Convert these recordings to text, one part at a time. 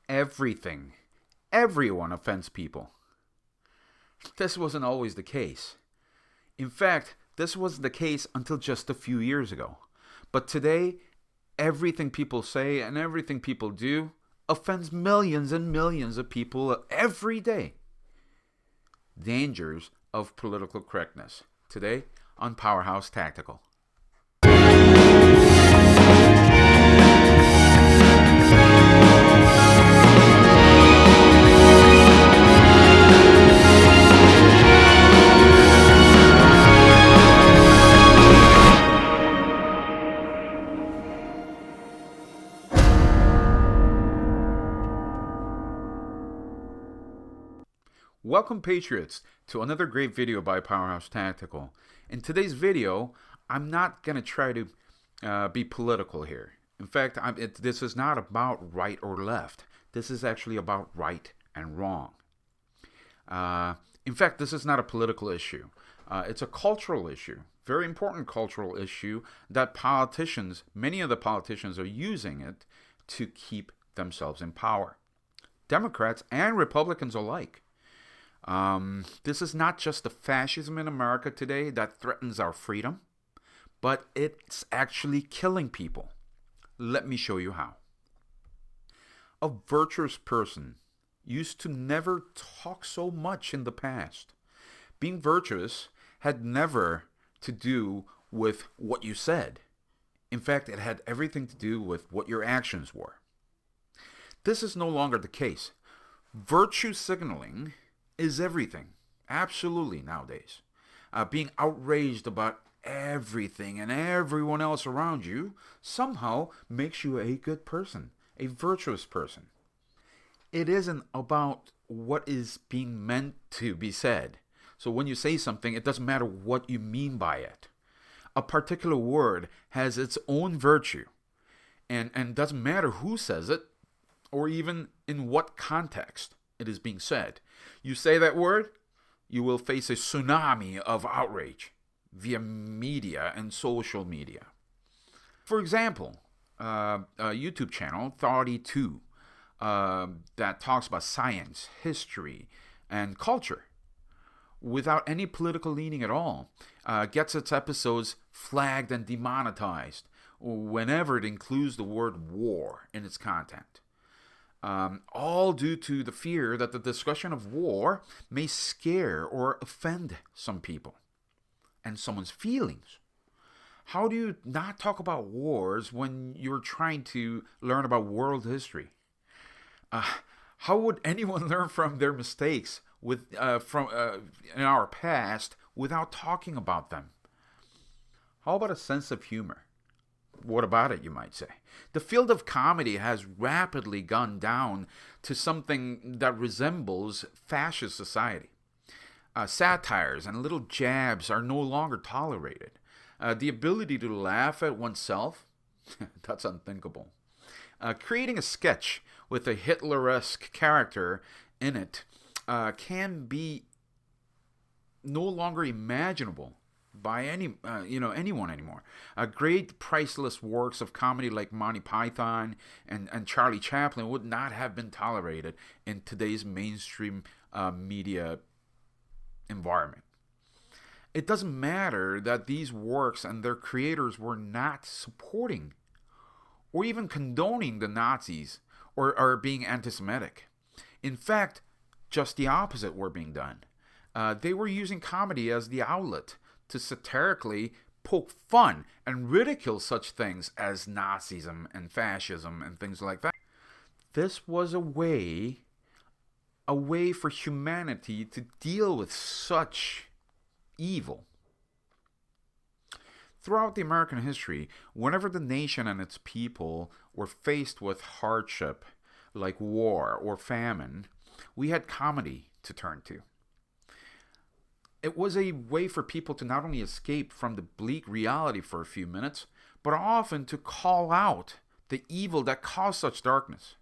Everything, everyone offends people. This wasn't always the case. In fact, this was the case until just a few years ago. But today, everything people say and everything people do offends millions and millions of people every day. Dangers of political correctness. Today on Powerhouse Tactical. Welcome, Patriots, to another great video by Powerhouse Tactical. In today's video, I'm not going to try to be political here. In fact, this is not about right or left. This is actually about right and wrong. In fact, this is not a political issue. It's a cultural issue, very important cultural issue that politicians, many of the politicians are using it to keep themselves in power. Democrats and Republicans alike. This is not just the fascism in America today that threatens our freedom, but it's actually killing people. Let me show you how. A virtuous person used to never talk so much in the past. Being virtuous had never to do with what you said. In fact, it had everything to do with what your actions were. This is no longer the case. Virtue signaling is everything, absolutely, nowadays. Being outraged about everything and everyone else around you somehow makes you a good person, a virtuous person. It isn't about what is being meant to be said. So when you say something, it doesn't matter what you mean by it. A particular word has its own virtue, and doesn't matter who says it or even in what context it is being said. You say that word, you will face a tsunami of outrage via media and social media. For example, a YouTube channel, Thoughty2, that talks about science, history, and culture without any political leaning at all, gets its episodes flagged and demonetized whenever it includes the word war in its content. All due to the fear that the discussion of war may scare or offend some people and someone's feelings. How do you not talk about wars when you're trying to learn about world history? How would anyone learn from their mistakes in our past without talking about them? How about a sense of humor? What about it, you might say? The field of comedy has rapidly gone down to something that resembles fascist society. Satires and little jabs are no longer tolerated. The ability to laugh at oneself, that's unthinkable. Creating a sketch with a Hitler-esque character in it can be no longer imaginable by anyone anymore. Great priceless works of comedy like Monty Python and Charlie Chaplin would not have been tolerated in today's mainstream media environment. It doesn't matter that these works and their creators were not supporting or even condoning the Nazis or being anti-Semitic. In fact, just the opposite were being done. They were using comedy as the outlet to satirically poke fun and ridicule such things as Nazism and fascism and things like that. This was a way for humanity to deal with such evil. Throughout the American history, whenever the nation and its people were faced with hardship like war or famine, we had comedy to turn to. It was a way for people to not only escape from the bleak reality for a few minutes, but often to call out the evil that caused such darkness.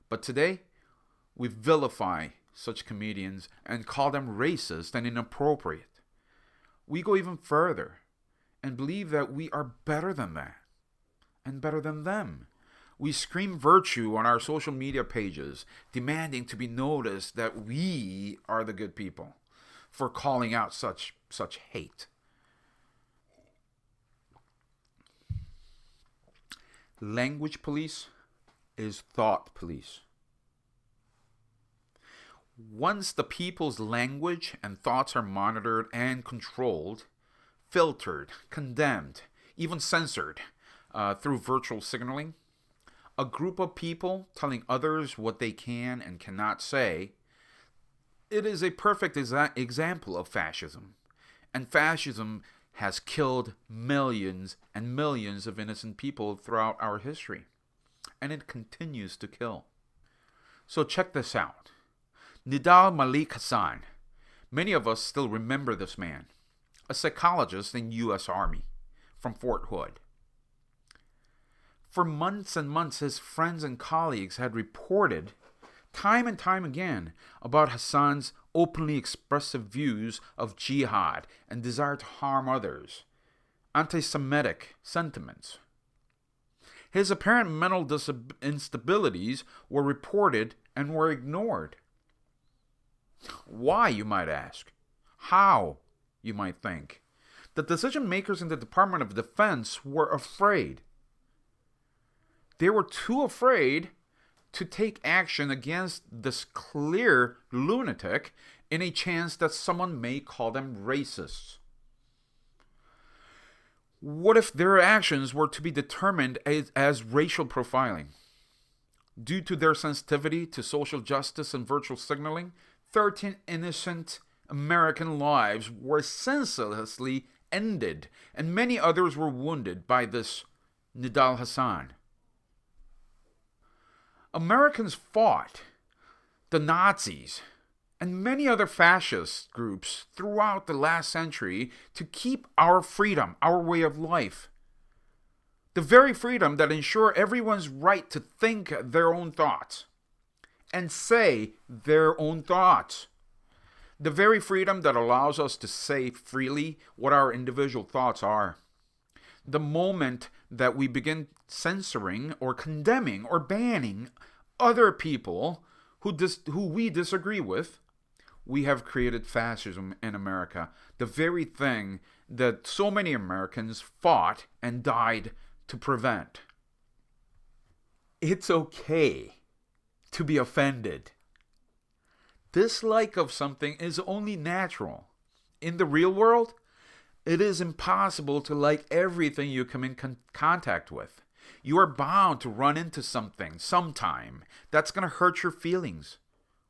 But today, we vilify such comedians and call them racist and inappropriate. We go even further and believe that we are better than that and better than them. We scream virtue on our social media pages, demanding to be noticed that we are the good people for calling out such hate. Language police is thought police. Once the people's language and thoughts are monitored and controlled, filtered, condemned, even censored through virtual signaling, a group of people telling others what they can and cannot say, it is a perfect example of fascism. And fascism has killed millions and millions of innocent people throughout our history. And it continues to kill. So check this out. Nidal Malik Hassan. Many of us still remember this man. A psychologist in U.S. Army from Fort Hood. For months and months, his friends and colleagues had reported time and time again about Hassan's openly expressive views of jihad and desire to harm others, anti-Semitic sentiments. His apparent mental instabilities were reported and were ignored. Why, you might ask? How, you might think? The decision makers in the Department of Defense were afraid. They were too afraid to take action against this clear lunatic in a chance that someone may call them racists. What if their actions were to be determined as racial profiling? Due to their sensitivity to social justice and virtual signaling, 13 innocent American lives were senselessly ended, and many others were wounded by this Nidal Hassan. Americans fought the Nazis and many other fascist groups throughout the last century to keep our freedom, our way of life. The very freedom that ensures everyone's right to think their own thoughts and say their own thoughts. The very freedom that allows us to say freely what our individual thoughts are. The moment that we begin censoring or condemning or banning other people who we disagree with, we have created fascism in America. The very thing that so many Americans fought and died to prevent. It's okay to be offended. Dislike of something is only natural. In the real world, it is impossible to like everything you come in contact with. You are bound to run into something sometime that's going to hurt your feelings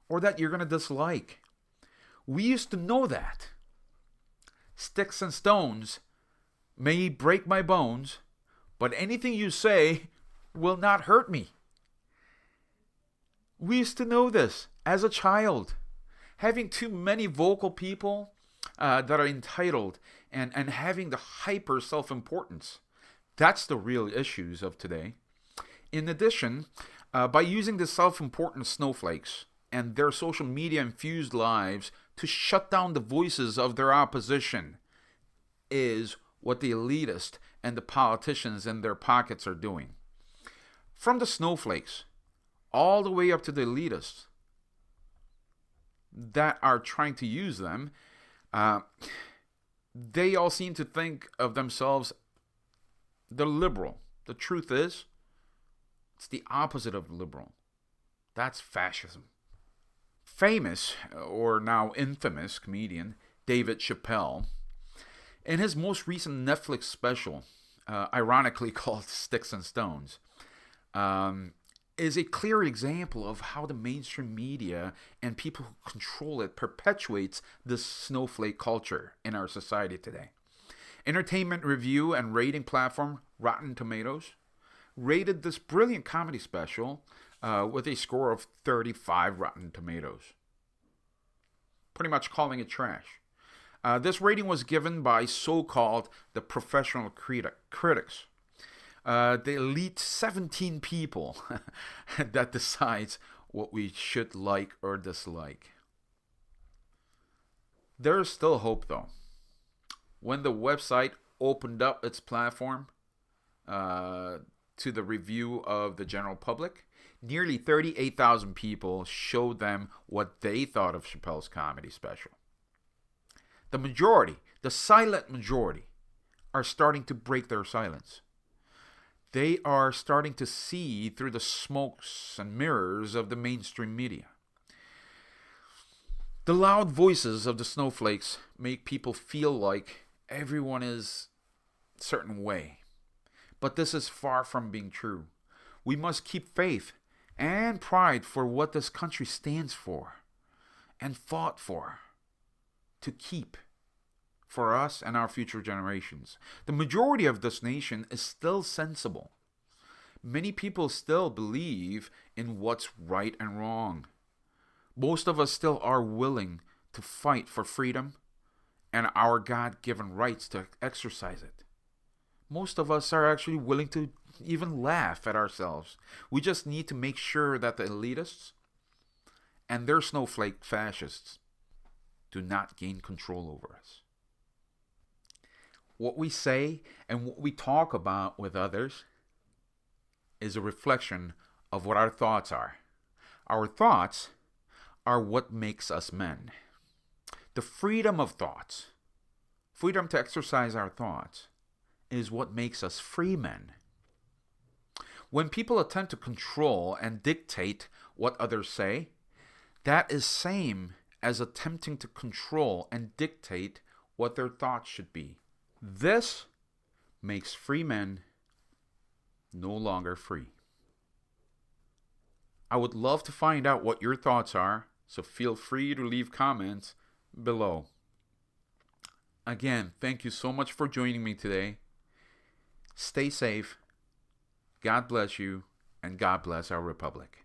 or that you're going to dislike. We used to know that. Sticks and stones may break my bones, but anything you say will not hurt me. We used to know this as a child. Having too many vocal people that are entitled and having the hyper self-importance. That's the real issues of today. In addition, by using the self-important snowflakes and their social media-infused lives to shut down the voices of their opposition is what the elitists and the politicians in their pockets are doing. From the snowflakes all the way up to the elitists that are trying to use them, they all seem to think of themselves the liberal. The truth is, it's the opposite of liberal. That's fascism. Famous, or now infamous, comedian David Chappelle, in his most recent Netflix special, ironically called Sticks and Stones, is a clear example of how the mainstream media and people who control it perpetuates this snowflake culture in our society today. Entertainment review and rating platform Rotten Tomatoes rated this brilliant comedy special with a score of 35 Rotten Tomatoes. Pretty much calling it trash. This rating was given by so-called the professional critics. The elite 17 people that decides what we should like or dislike. There is still hope, though. When the website opened up its platform, to the review of the general public. Nearly 38,000 people showed them what they thought of Chappelle's comedy special. The majority, the silent majority, are starting to break their silence. They are starting to see through the smokes and mirrors of the mainstream media. The loud voices of the snowflakes make people feel like everyone is a certain way. But this is far from being true. We must keep faith and pride for what this country stands for and fought for to keep for us and our future generations. The majority of this nation is still sensible. Many people still believe in what's right and wrong. Most of us still are willing to fight for freedom and our God-given rights to exercise it. Most of us are actually willing to even laugh at ourselves. We just need to make sure that the elitists and their snowflake fascists do not gain control over us. What we say and what we talk about with others is a reflection of what our thoughts are. Our thoughts are what makes us men. The freedom of thoughts, freedom to exercise our thoughts, is what makes us free men. When people attempt to control and dictate what others say, that is same as attempting to control and dictate what their thoughts should be. This makes free men no longer free. I would love to find out what your thoughts are, so feel free to leave comments below. Again, thank you so much for joining me today. Stay safe. God bless you, and God bless our republic.